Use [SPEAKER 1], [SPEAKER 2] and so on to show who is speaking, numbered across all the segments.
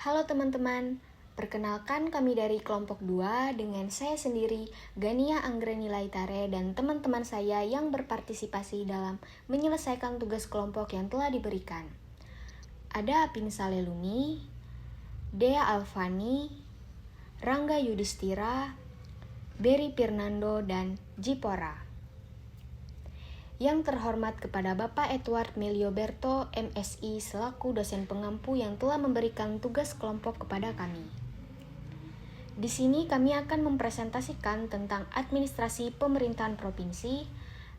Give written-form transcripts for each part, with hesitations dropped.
[SPEAKER 1] Halo teman-teman, perkenalkan kami dari kelompok 2 dengan saya sendiri, Gania Anggreni Laitare, dan teman-teman saya yang berpartisipasi dalam menyelesaikan tugas kelompok yang telah diberikan. Ada Apin Salelumi, Dea Alfani, Rangga Yudhistira, Berry Pirnando, dan Jipora. Yang terhormat kepada Bapak Edward Melioberto, MSI, selaku dosen pengampu yang telah memberikan tugas kelompok kepada kami. Di sini kami akan mempresentasikan tentang administrasi pemerintahan provinsi,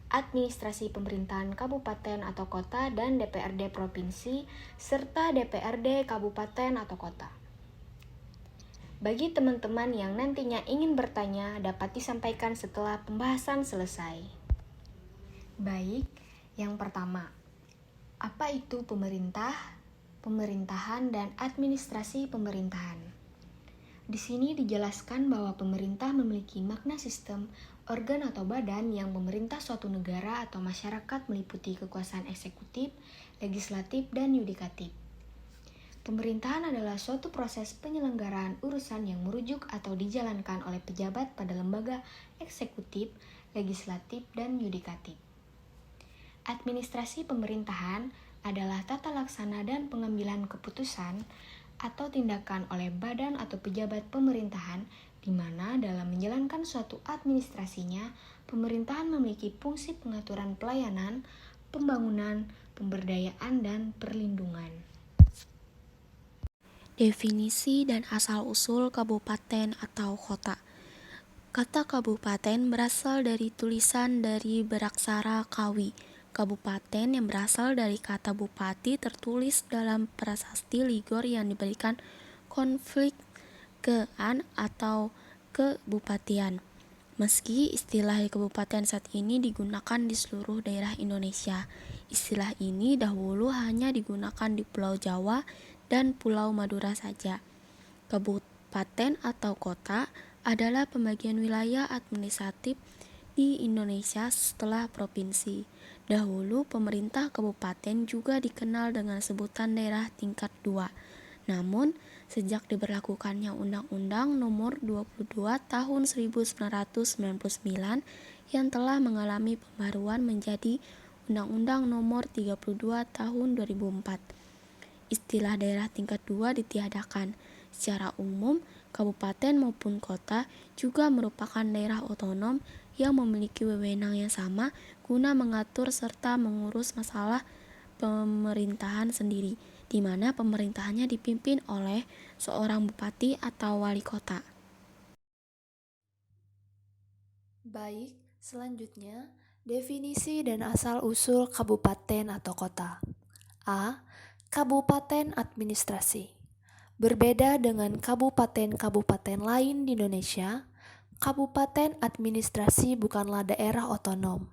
[SPEAKER 1] administrasi pemerintahan kabupaten atau kota, dan DPRD provinsi, serta DPRD kabupaten atau kota. Bagi teman-teman yang nantinya ingin bertanya, dapat disampaikan setelah pembahasan selesai. Baik, yang pertama, apa itu pemerintah, pemerintahan, dan administrasi pemerintahan? Di sini dijelaskan bahwa pemerintah memiliki makna sistem, organ atau badan yang memerintah suatu negara atau masyarakat meliputi kekuasaan eksekutif, legislatif, dan yudikatif. Pemerintahan adalah suatu proses penyelenggaraan urusan yang merujuk atau dijalankan oleh pejabat pada lembaga eksekutif, legislatif, dan yudikatif. Administrasi pemerintahan adalah tata laksana dan pengambilan keputusan atau tindakan oleh badan atau pejabat pemerintahan di mana dalam menjalankan suatu administrasinya, pemerintahan memiliki fungsi pengaturan pelayanan, pembangunan, pemberdayaan, dan perlindungan.
[SPEAKER 2] Definisi dan asal-usul kabupaten atau kota. Kata kabupaten berasal dari tulisan dari beraksara Kawi. Kabupaten yang berasal dari kata bupati tertulis dalam prasasti Ligor yang diberikan konflik ke-an atau kebupatian. Meski istilah kabupaten saat ini digunakan di seluruh daerah Indonesia, istilah ini dahulu hanya digunakan di Pulau Jawa dan Pulau Madura saja. Kabupaten atau kota adalah pembagian wilayah administratif di Indonesia setelah provinsi. Dahulu pemerintah kabupaten juga dikenal dengan sebutan daerah tingkat 2. Namun, sejak diberlakukannya Undang-Undang Nomor 22 Tahun 1999 yang telah mengalami pembaruan menjadi Undang-Undang Nomor 32 Tahun 2004, istilah daerah tingkat 2 ditiadakan. Secara umum, kabupaten maupun kota juga merupakan daerah otonom yang memiliki wewenang yang sama guna mengatur serta mengurus masalah pemerintahan sendiri, di mana pemerintahannya dipimpin oleh seorang bupati atau wali kota.
[SPEAKER 3] Baik, selanjutnya definisi dan asal-usul kabupaten atau kota. A. Kabupaten administrasi. Berbeda dengan kabupaten-kabupaten lain di Indonesia, kabupaten administrasi bukanlah daerah otonom.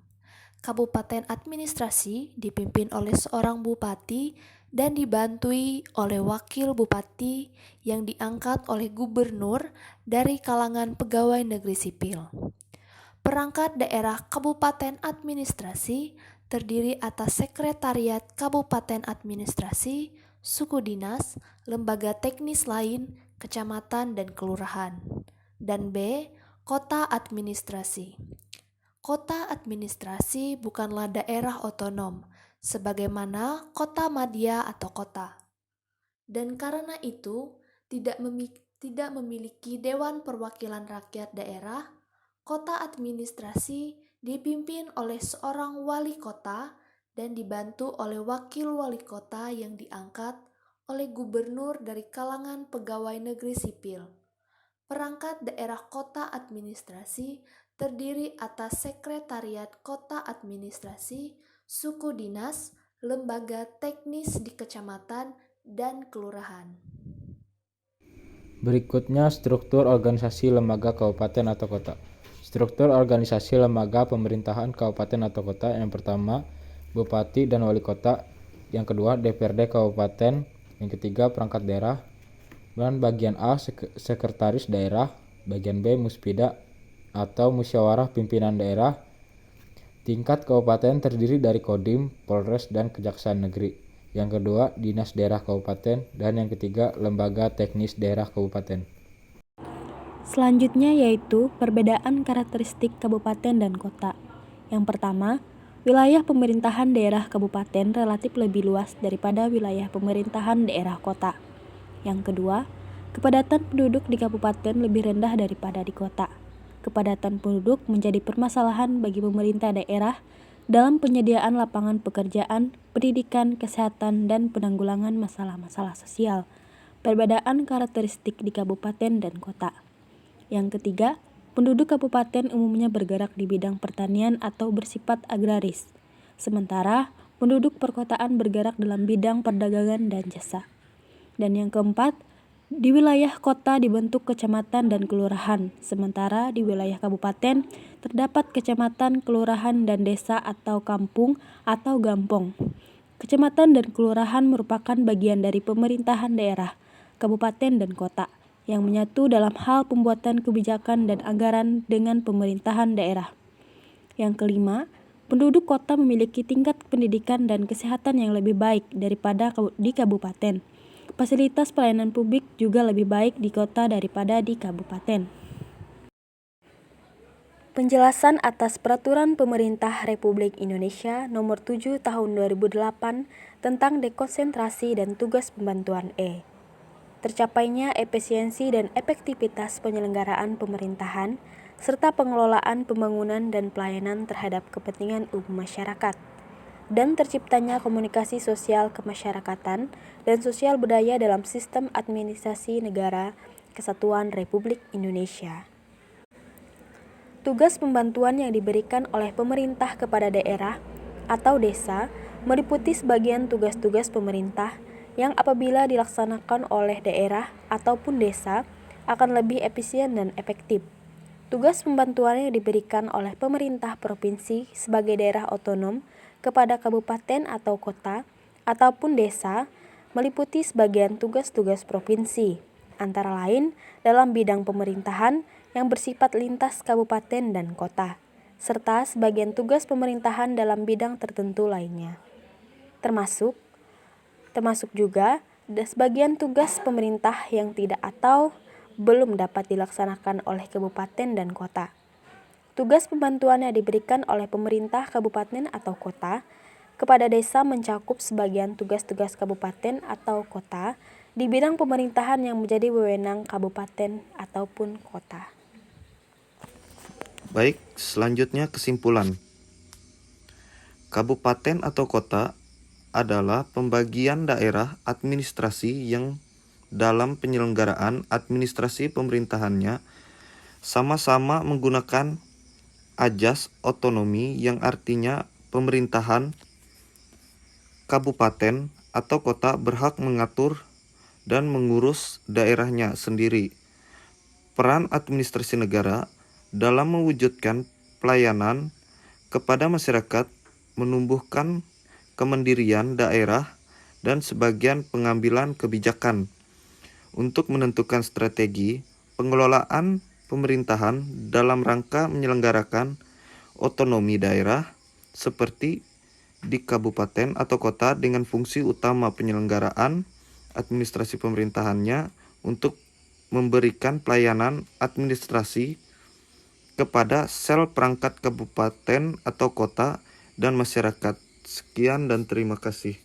[SPEAKER 3] Kabupaten administrasi dipimpin oleh seorang bupati dan dibantui oleh wakil bupati yang diangkat oleh gubernur dari kalangan pegawai negeri sipil. Perangkat daerah kabupaten administrasi terdiri atas sekretariat kabupaten administrasi, suku dinas, lembaga teknis lain, kecamatan, dan kelurahan. Dan B. Kota administrasi. Kota administrasi bukanlah daerah otonom, sebagaimana kota madya atau kota. Dan karena itu, tidak memiliki Dewan Perwakilan Rakyat Daerah, kota administrasi dipimpin oleh seorang wali kota dan dibantu oleh wakil wali kota yang diangkat oleh gubernur dari kalangan pegawai negeri sipil. Perangkat daerah kota administrasi terdiri atas sekretariat kota administrasi, suku dinas, lembaga teknis di kecamatan, dan kelurahan.
[SPEAKER 4] Berikutnya struktur organisasi lembaga kabupaten atau kota. Struktur organisasi lembaga pemerintahan kabupaten atau kota. Yang pertama, bupati dan wali kota. Yang kedua, DPRD kabupaten. Yang ketiga, perangkat daerah. Dan bagian A, sekretaris daerah. Bagian B, muspida atau musyawarah pimpinan daerah. Tingkat kabupaten terdiri dari Kodim, Polres, dan Kejaksaan Negeri. yang kedua dinas daerah kabupaten, dan yang ketiga lembaga teknis daerah kabupaten.
[SPEAKER 2] Selanjutnya yaitu perbedaan karakteristik kabupaten dan kota. Yang pertama, wilayah pemerintahan daerah kabupaten relatif lebih luas daripada wilayah pemerintahan daerah kota. Yang kedua, kepadatan penduduk di kabupaten lebih rendah daripada di kota. Kepadatan penduduk menjadi permasalahan bagi pemerintah daerah dalam penyediaan lapangan pekerjaan, pendidikan, kesehatan, dan penanggulangan masalah-masalah sosial. Perbedaan karakteristik di kabupaten dan kota. Yang ketiga, penduduk kabupaten umumnya bergerak di bidang pertanian atau bersifat agraris, sementara penduduk perkotaan bergerak dalam bidang perdagangan dan jasa. Dan yang keempat, di wilayah kota dibentuk kecamatan dan kelurahan, sementara di wilayah kabupaten terdapat kecamatan, kelurahan, dan desa atau kampung atau gampong. Kecamatan dan kelurahan merupakan bagian dari pemerintahan daerah, kabupaten, dan kota yang menyatu dalam hal pembuatan kebijakan dan anggaran dengan pemerintahan daerah. Yang kelima, penduduk kota memiliki tingkat pendidikan dan kesehatan yang lebih baik daripada di kabupaten. Fasilitas pelayanan publik juga lebih baik di kota daripada di kabupaten. Penjelasan atas Peraturan Pemerintah Republik Indonesia Nomor 7 Tahun 2008 tentang dekonsentrasi dan tugas pembantuan tercapainya efisiensi dan efektivitas penyelenggaraan pemerintahan, serta pengelolaan pembangunan dan pelayanan terhadap kepentingan umum masyarakat, dan terciptanya komunikasi sosial kemasyarakatan dan sosial budaya dalam sistem administrasi negara Kesatuan Republik Indonesia. Tugas pembantuan yang diberikan oleh pemerintah kepada daerah atau desa meliputi sebagian tugas-tugas pemerintah yang apabila dilaksanakan oleh daerah ataupun desa akan lebih efisien dan efektif. Tugas pembantuan yang diberikan oleh pemerintah provinsi sebagai daerah otonom kepada kabupaten atau kota ataupun desa meliputi sebagian tugas-tugas provinsi, antara lain dalam bidang pemerintahan yang bersifat lintas kabupaten dan kota, serta sebagian tugas pemerintahan dalam bidang tertentu lainnya. Termasuk juga sebagian tugas pemerintah yang tidak atau belum dapat dilaksanakan oleh kabupaten dan kota. Tugas pembantuan yang diberikan oleh pemerintah kabupaten atau kota kepada desa mencakup sebagian tugas-tugas kabupaten atau kota di bidang pemerintahan yang menjadi wewenang kabupaten ataupun kota.
[SPEAKER 5] Baik, selanjutnya kesimpulan. Kabupaten atau kota adalah pembagian daerah administrasi yang dalam penyelenggaraan administrasi pemerintahannya sama-sama menggunakan ajas otonomi yang artinya pemerintahan kabupaten atau kota berhak mengatur dan mengurus daerahnya sendiri. Peran administrasi negara dalam mewujudkan pelayanan kepada masyarakat menumbuhkan kemandirian daerah dan sebagian pengambilan kebijakan untuk menentukan strategi pengelolaan pemerintahan dalam rangka menyelenggarakan otonomi daerah seperti di kabupaten atau kota dengan fungsi utama penyelenggaraan administrasi pemerintahannya untuk memberikan pelayanan administrasi kepada sel perangkat kabupaten atau kota dan masyarakat. Sekian dan terima kasih.